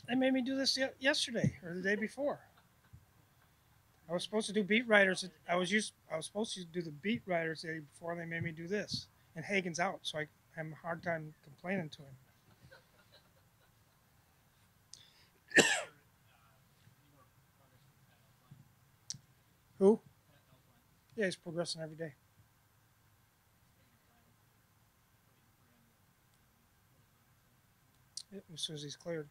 They made me do this yesterday or the day before. I was supposed to do beat writers. I was supposed to do the beat writers the day before. They made me do this, and Hagen's out, so I have a hard time complaining to him. Who? Yeah, he's progressing every day. As soon as he's cleared.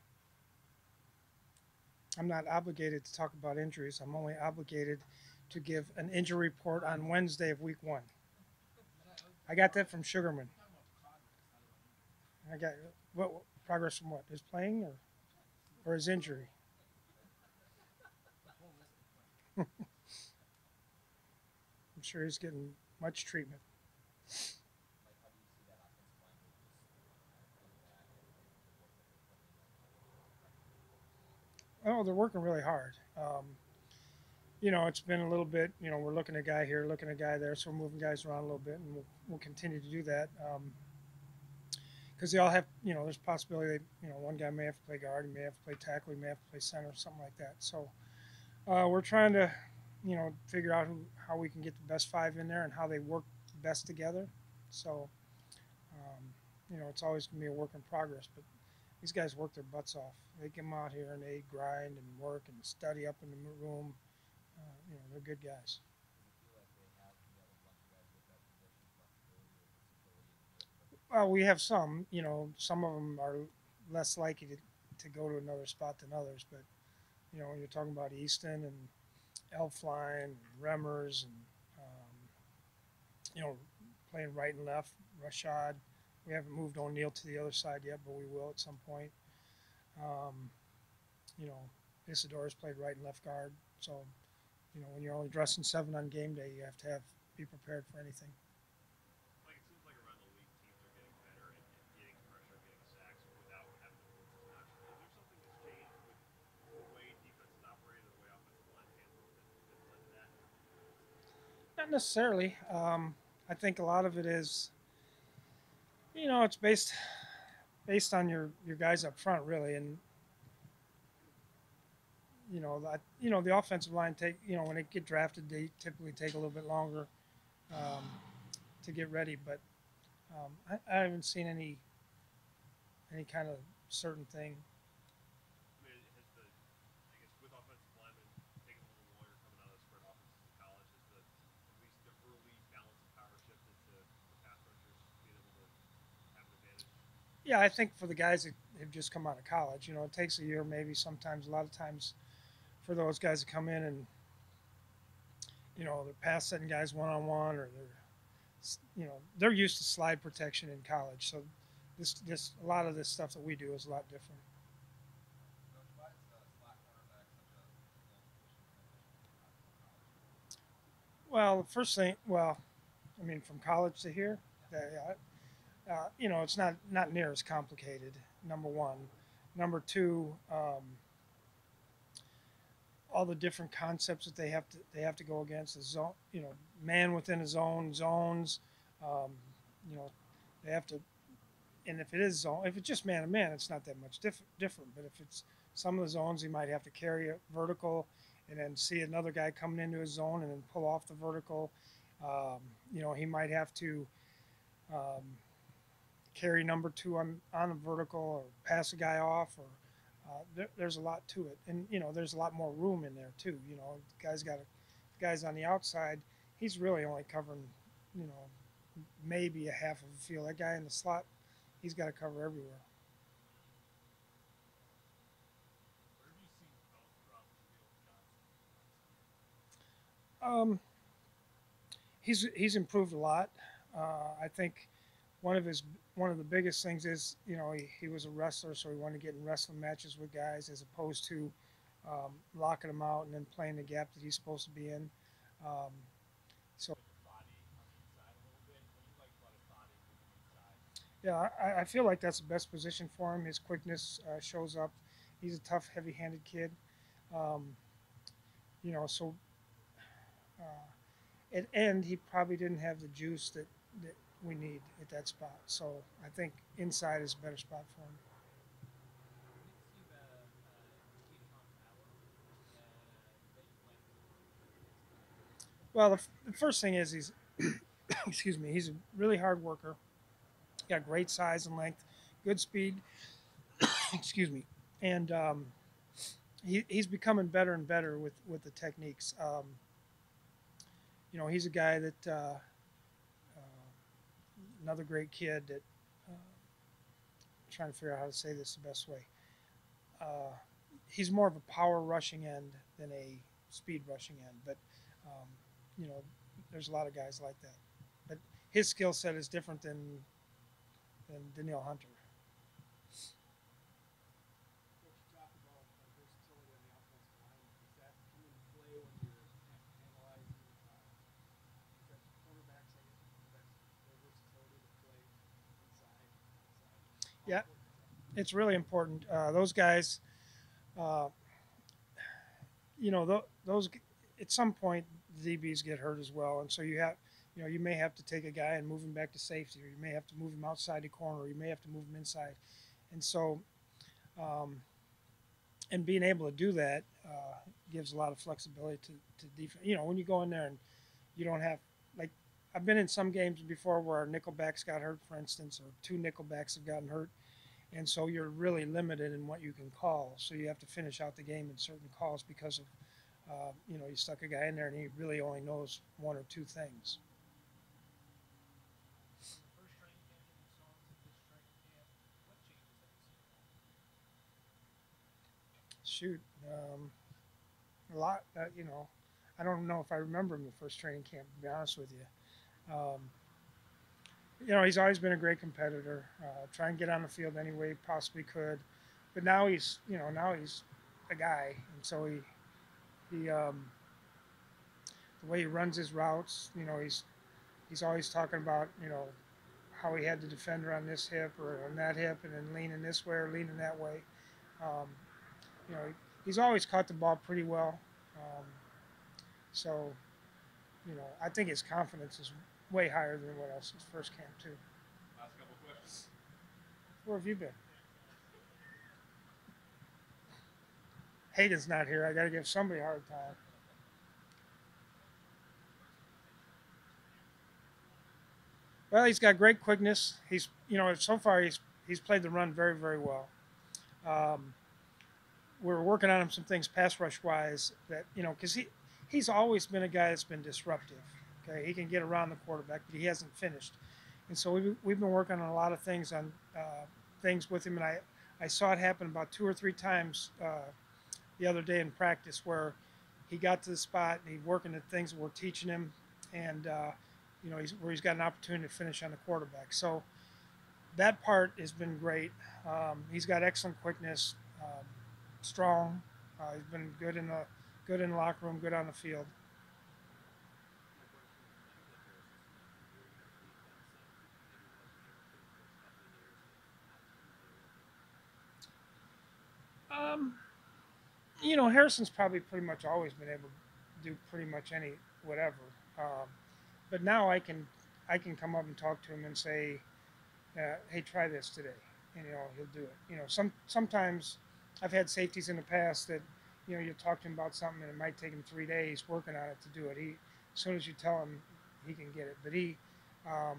I'm not obligated to talk about injuries. I'm only obligated to give an injury report on Wednesday of week one. I got that from Sugarman. I got what progress from what? His playing or his injury? I'm sure he's getting much treatment. Oh, they're working really hard. It's been a little bit. We're looking at a guy here, looking at a guy there, so we're moving guys around a little bit, and we'll continue to do that. Because they all have, there's a possibility that, one guy may have to play guard, he may have to play tackle, he may have to play center, something like that. So we're trying to, figure out how we can get the best five in there and how they work best together. So, it's always going to be a work in progress, but these guys work their butts off. They come out here and they grind and work and study up in the room. They're good guys. Well, we have some. Some of them are less likely to go to another spot than others. But when you're talking about Easton and Elfline, and Remmers, and you know, playing right and left, Rashad. We haven't moved O'Neal to the other side yet, but we will at some point. Um, you know, Isidore's played right and left guard. So, when you're only dressing seven on game day, you have to be prepared for anything. Not necessarily. I think a lot of it is, it's based on your guys up front, really, and the offensive line when they get drafted, they typically take a little bit longer um, to get ready. But I haven't seen any kind of certain thing. Yeah, I think for the guys that have just come out of college, it takes a year, maybe sometimes, a lot of times, for those guys to come in and they're pass setting guys one on one, or they're used to slide protection in college. So this a lot of this stuff that we do is a lot different. Well, the first thing, I mean, from college to here, it's not near as complicated. Number one, number two, all the different concepts that they have to go against the zone, man within a zone, zones, um, you know, they have to, and if it is zone, if it's just man to man, it's not that much different. But if it's some of the zones, you might have to carry a vertical, and then see another guy coming into his zone and then pull off the vertical. He might have to um, carry number two on a vertical or pass a guy off, or there's a lot to it, and there's a lot more room in there too. The guy's on the outside, he's really only covering you know maybe a half of the field. That guy in the slot, he's got to cover everywhere. Um, he's improved a lot. I think one of his one of the biggest things is he was a wrestler, so he wanted to get in wrestling matches with guys as opposed to locking them out and then playing the gap that he's supposed to be in. Um, so yeah, I feel like that's the best position for him. His quickness shows up. He's a tough, heavy-handed kid. Um, so at end he probably didn't have the juice that we need at that spot. So I think inside is a better spot for him. Well, the first thing is he's excuse me, he's a really hard worker. Got great size and length, good speed. Excuse me, and he's becoming better and better with the techniques. He's a guy that another great kid that I'm trying to figure out how to say this the best way. Uh, he's more of a power rushing end than a speed rushing end, but um, you know, there's a lot of guys like that. But his skill set is different than Danielle Hunter. Yeah, it's really important. Those guys, uh, those at some point the DBs get hurt as well, and so you may have to take a guy and move him back to safety, or you may have to move him outside the corner, or you may have to move him inside, and so um, and being able to do that gives a lot of flexibility to defense. When you go in there and you don't have like I've been in some games before where our nickelbacks got hurt, for instance, or two nickelbacks have gotten hurt, and so you're really limited in what you can call. So you have to finish out the game in certain calls because of you stuck a guy in there and he really only knows one or two things. Shoot, a lot. I don't know if I remember him the first training camp. To be honest with you, he's always been a great competitor. Try and get on the field any way he possibly could, but now he's a guy, and so he the way he runs his routes. He's always talking about how he had the defender on this hip or on that hip, and then leaning this way or leaning that way. Um, he's always caught the ball pretty well. Um, so I think his confidence is way higher than what else his first camp too. Where have you been? Hayden's not here. I got to give somebody a hard time. Well, he's got great quickness. So far he's played the run very very well. Um, we're working on him some things pass rush wise that because he's always been a guy that's been disruptive. Okay, he can get around the quarterback, but he hasn't finished. And so we've been working on a lot of things on things with him, and I saw it happen about two or three times the other day in practice where he got to the spot and he's working at things that we're teaching him, and where he's got an opportunity to finish on the quarterback. So that part has been great. He's got excellent quickness, strong. He's been good in the locker room, good on the field. Um, Harrison's probably pretty much always been able to do pretty much any whatever. Um, but now I can come up and talk to him and say, hey, try this today, and he'll do it. Sometimes I've had safeties in the past that you talk to him about something and it might take him 3 days working on it to do it. As soon as you tell him, he can get it. But um,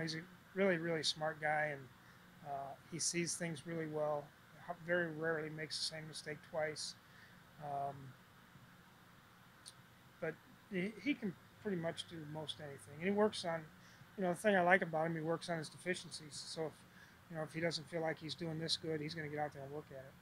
he's a really really smart guy, and he sees things really well. Very rarely makes the same mistake twice. Um, but he can pretty much do most anything. And he works on, the thing I like about him, he works on his deficiencies. So if he doesn't feel like he's doing this good, he's going to get out there and work at it.